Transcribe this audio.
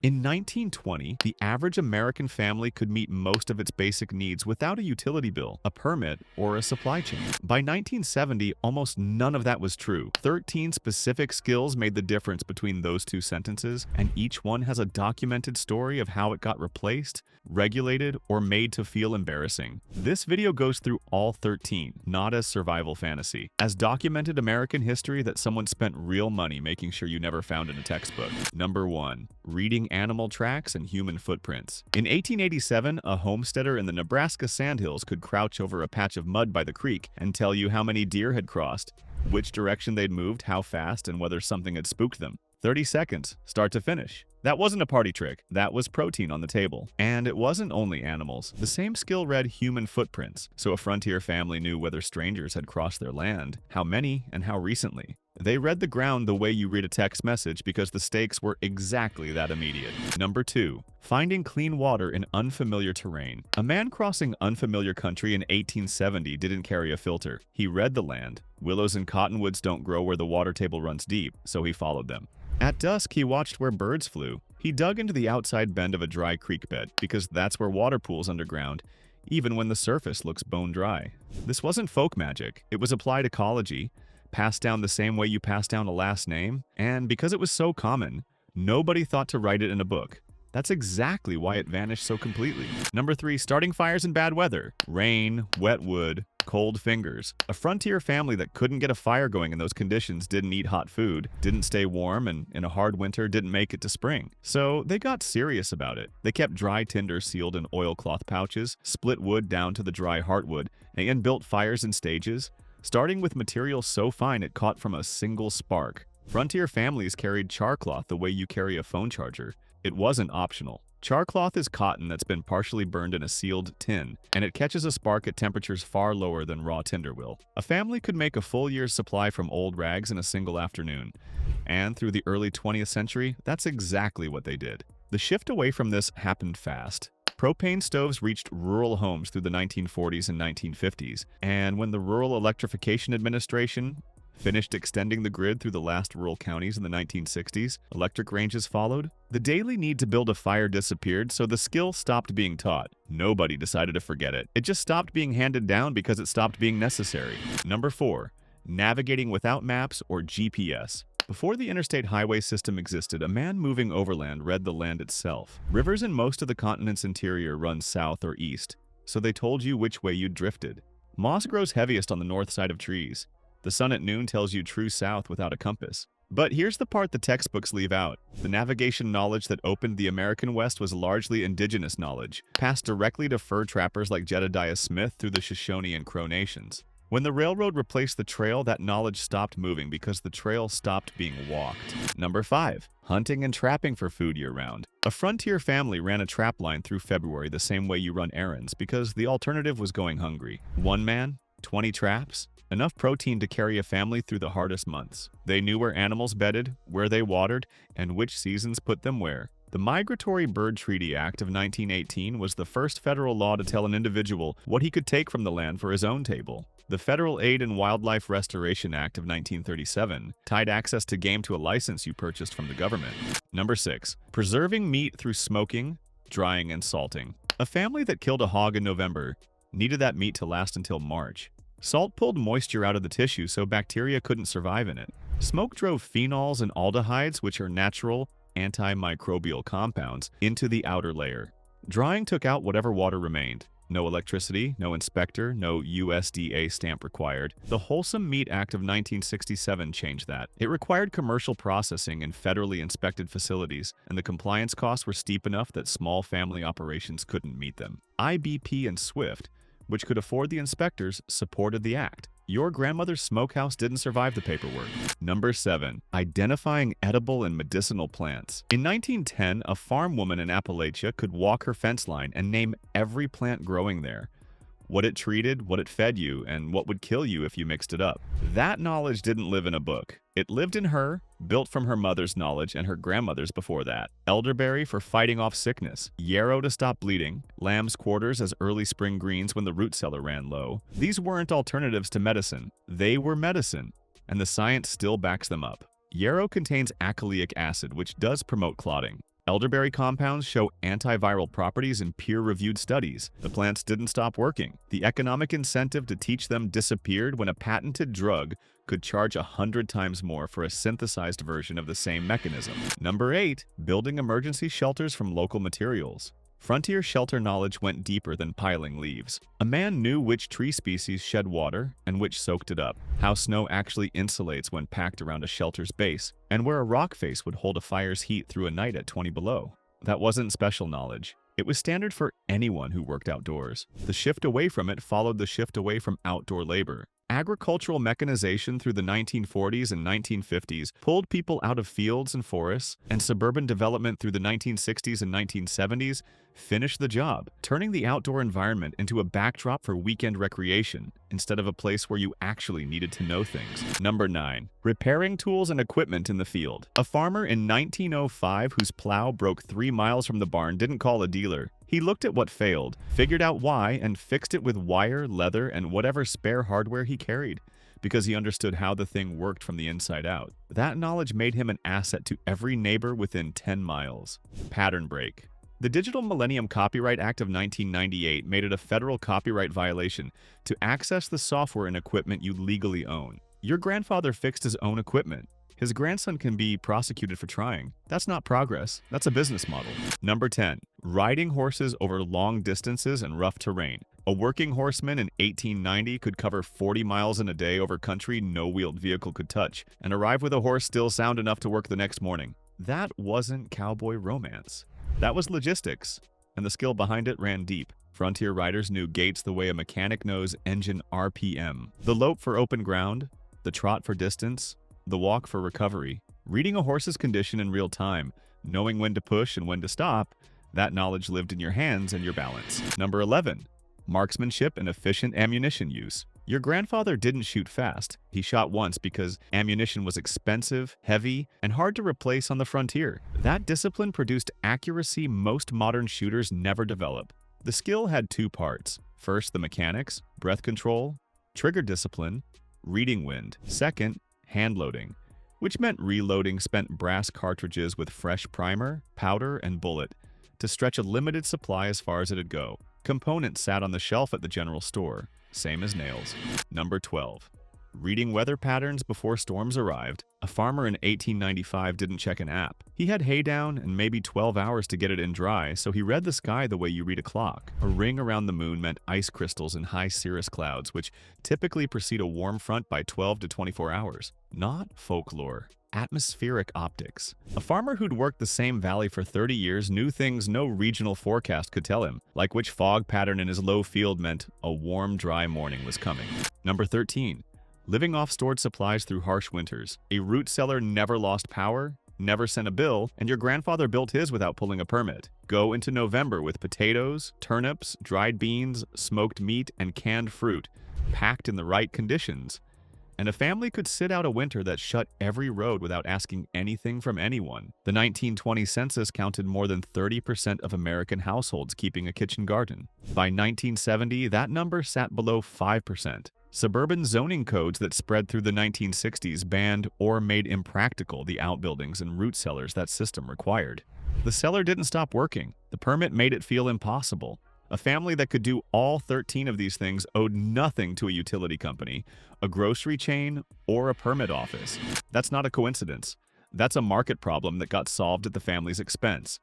In 1920, the average American family could meet most of its basic needs without a utility bill, a permit, or a supply chain. By 1970, almost none of that was true. 13 specific skills made the difference between those two sentences, and each one has a documented story of how it got replaced, regulated, or made to feel embarrassing. This video goes through all 13, not as survival fantasy, as documented American history that someone spent real money making sure you never found in a textbook. Number 1. Reading animal tracks and human footprints. In 1887, a homesteader in the Nebraska Sandhills could crouch over a patch of mud by the creek and tell you how many deer had crossed, which direction they'd moved, how fast, and whether something had spooked them. 30 seconds, start to finish. That wasn't a party trick, that was protein on the table. And it wasn't only animals. The same skill read human footprints, so a frontier family knew whether strangers had crossed their land, how many, and how recently. They read the ground the way you read a text message because the stakes were exactly that immediate. Number 2. Finding clean water in unfamiliar terrain. A man crossing unfamiliar country in 1870 didn't carry a filter. He read the land. Willows and cottonwoods don't grow where the water table runs deep, so he followed them. At dusk, he watched where birds flew. He dug into the outside bend of a dry creek bed, because that's where water pools underground, even when the surface looks bone dry. This wasn't folk magic. It was applied ecology, passed down the same way you pass down a last name, and because it was so common, nobody thought to write it in a book. That's exactly why it vanished so completely. Number 3. Starting fires in bad weather. Rain, wet wood, cold fingers. A frontier family that couldn't get a fire going in those conditions didn't eat hot food, didn't stay warm, and in a hard winter didn't make it to spring. So they got serious about it. They kept dry tinder sealed in oilcloth pouches, split wood down to the dry heartwood, and built fires in stages, starting with material so fine it caught from a single spark. Frontier families carried charcloth the way you carry a phone charger. It wasn't optional. Charcloth is cotton that's been partially burned in a sealed tin, and it catches a spark at temperatures far lower than raw tinder will. A family could make a full year's supply from old rags in a single afternoon. And through the early 20th century, that's exactly what they did. The shift away from this happened fast. Propane stoves reached rural homes through the 1940s and 1950s, and when the Rural Electrification Administration finished extending the grid through the last rural counties in the 1960s, electric ranges followed. The daily need to build a fire disappeared, so the skill stopped being taught. Nobody decided to forget it. It just stopped being handed down because it stopped being necessary. Number 4. Navigating without maps or GPS. Before the interstate highway system existed, a man moving overland read the land itself. Rivers in most of the continent's interior run south or east, so they told you which way you drifted. Moss grows heaviest on the north side of trees. The sun at noon tells you true south without a compass. But here's the part the textbooks leave out. The navigation knowledge that opened the American West was largely indigenous knowledge, passed directly to fur trappers like Jedediah Smith through the Shoshone and Crow nations. When the railroad replaced the trail, that knowledge stopped moving because the trail stopped being walked. Number 5. Hunting and trapping for food year-round. A frontier family ran a trap line through February the same way you run errands because the alternative was going hungry. One man, 20 traps. Enough protein to carry a family through the hardest months. They knew where animals bedded, where they watered, and which seasons put them where. The Migratory Bird Treaty Act of 1918 was the first federal law to tell an individual what he could take from the land for his own table. The Federal Aid and Wildlife Restoration Act of 1937 tied access to game to a license you purchased from the government. Number 6. Preserving meat through smoking, drying, and salting. A family that killed a hog in November needed that meat to last until March. Salt pulled moisture out of the tissue so bacteria couldn't survive in it. Smoke drove phenols and aldehydes, which are natural antimicrobial compounds, into the outer layer. Drying took out whatever water remained. No electricity, no inspector, no USDA stamp required. The Wholesome Meat Act of 1967 changed that. It required commercial processing in federally inspected facilities, and the compliance costs were steep enough that small family operations couldn't meet them. IBP and Swift, which could afford the inspectors, supported the act. Your grandmother's smokehouse didn't survive the paperwork. Number 7. Identifying edible and medicinal plants. In 1910, a farm woman in Appalachia could walk her fence line and name every plant growing there. What it treated, what it fed you, and what would kill you if you mixed it up. That knowledge didn't live in a book. It lived in her, built from her mother's knowledge and her grandmother's before that. Elderberry for fighting off sickness, yarrow to stop bleeding, lamb's quarters as early spring greens when the root cellar ran low. These weren't alternatives to medicine. They were medicine, and the science still backs them up. Yarrow contains alkylic acid, which does promote clotting. Elderberry compounds show antiviral properties in peer-reviewed studies. The plants didn't stop working. The economic incentive to teach them disappeared when a patented drug could charge 100 times more for a synthesized version of the same mechanism. Number 8. Building emergency shelters from local materials. Frontier shelter knowledge went deeper than piling leaves. A man knew which tree species shed water and which soaked it up, how snow actually insulates when packed around a shelter's base, and where a rock face would hold a fire's heat through a night at 20 below. That wasn't special knowledge. It was standard for anyone who worked outdoors. The shift away from it followed the shift away from outdoor labor. Agricultural mechanization through the 1940s and 1950s pulled people out of fields and forests, and suburban development through the 1960s and 1970s finished the job, turning the outdoor environment into a backdrop for weekend recreation instead of a place where you actually needed to know things. Number 9. Repairing tools and equipment in the field. A farmer in 1905 whose plow broke 3 miles from the barn didn't call a dealer. He looked at what failed, figured out why, and fixed it with wire, leather, and whatever spare hardware he carried, because he understood how the thing worked from the inside out. That knowledge made him an asset to every neighbor within 10 miles. Pattern break. The Digital Millennium Copyright Act of 1998 made it a federal copyright violation to access the software and equipment you legally own. Your grandfather fixed his own equipment. His grandson can be prosecuted for trying. That's not progress. That's a business model. Number 10. Riding horses over long distances and rough terrain. A working horseman in 1890 could cover 40 miles in a day over country no wheeled vehicle could touch, and arrive with a horse still sound enough to work the next morning. That wasn't cowboy romance. That was logistics, and the skill behind it ran deep. Frontier riders knew gaits the way a mechanic knows engine RPM. The lope for open ground, the trot for distance, the walk for recovery. Reading a horse's condition in real time, knowing when to push and when to stop, that knowledge lived in your hands and your balance. Number 11. Marksmanship and efficient ammunition use. Your grandfather didn't shoot fast. He shot once because ammunition was expensive, heavy, and hard to replace on the frontier. That discipline produced accuracy most modern shooters never develop. The skill had 2 parts. First, the mechanics, breath control, trigger discipline, reading wind. Second, hand loading, which meant reloading spent brass cartridges with fresh primer, powder, and bullet to stretch a limited supply as far as it'd go. Components sat on the shelf at the general store, same as nails. Number 12. Reading weather patterns before storms arrived. A farmer in 1895 didn't check an app. He had hay down and maybe 12 hours to get it in dry, so he read the sky the way you read a clock. A ring around the moon meant ice crystals in high cirrus clouds, which typically precede a warm front by 12 to 24 hours. Not folklore. Atmospheric optics. A farmer who'd worked the same valley for 30 years knew things no regional forecast could tell him, like which fog pattern in his low field meant a warm, dry morning was coming. Number 13. Living off stored supplies through harsh winters. A root cellar never lost power, never sent a bill, and your grandfather built his without pulling a permit. Go into November with potatoes, turnips, dried beans, smoked meat, and canned fruit, packed in the right conditions. And a family could sit out a winter that shut every road without asking anything from anyone. The 1920 census counted more than 30% of American households keeping a kitchen garden. By 1970, that number sat below 5%. Suburban zoning codes that spread through the 1960s banned or made impractical the outbuildings and root cellars that system required. The cellar didn't stop working. The permit made it feel impossible. A family that could do all 13 of these things owed nothing to a utility company, a grocery chain, or a permit office. That's not a coincidence. That's a market problem that got solved at the family's expense.